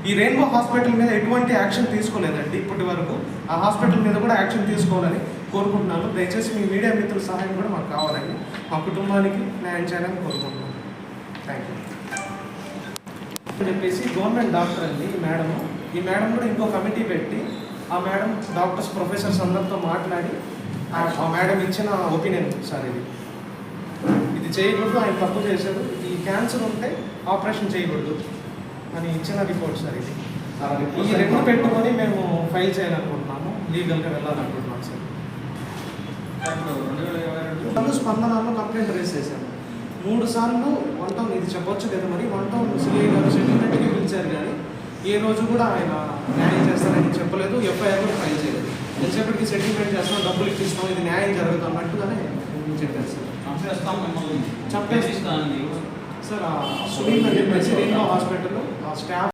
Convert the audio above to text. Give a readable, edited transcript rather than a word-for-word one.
ఈ rainbow hospital మీద ఎటువంటి యాక్షన్ తీసుకోలేదండి ఇప్పటి వరకు. ఆ హాస్పిటల్ మీద కూడా యాక్షన్ తీసుకోవాలని కోరుకుంటున్నాను. దయచేసి మీ మీడియా మిత్రుల సహాయం కూడా మాకు కావాలండి. మా కుటుంబానికి న్యాయం చేయాలని కోరుకుంటున్నాను. థ్యాంక్ యూ అని చెప్పేసి గవర్నమెంట్ డాక్టర్ అండి ఈ మేడం కూడా ఇంకో కమిటీ పెట్టి ఆ మేడం డాక్టర్స్ ప్రొఫెసర్స్ అందరితో మాట్లాడి ఆ మేడం ఇచ్చిన ఒపీనియన్ సార్ ఇది చేయకూడదు, ఆయన తప్పు చేశారు, ఈ క్యాన్సర్ ఉంటే ఆపరేషన్ చేయకూడదు అని ఇచ్చిన రిపోర్ట్ సార్ ఇది. ఈ రెండు పెట్టుకొని మేము ఫైల్ చేయాలనుకుంటున్నాము, లీగల్గా వెళ్ళాలనుకుంటున్నాం సార్. స్పందనలో కంప్లైంట్ రేస్ చేశాను 3 సార్లు. 1 టౌన్ ఇది చెప్పొచ్చు కదా మరి, 1 టౌన్ సిఐ గారు సెటిల్మెంట్కి పిలిచారు కానీ ఏ రోజు కూడా ఆయన న్యాయం చేస్తారని చెప్పలేదు, ఎఫ్ఐఆర్ కూడా ఫైల్ చేయలేదు. ఎంతసేపటికి సెటిల్మెంట్ చేస్తాం, డబ్బులు ఇప్పిస్తాం, ఇది న్యాయం జరుగుతుంది అన్నట్టుగానే చెప్పారు సార్. చెప్పేస్తాను సార్. సునీల్ అని చెప్పేసి రెయిన్బో హాస్పిటల్ స్టాఫ్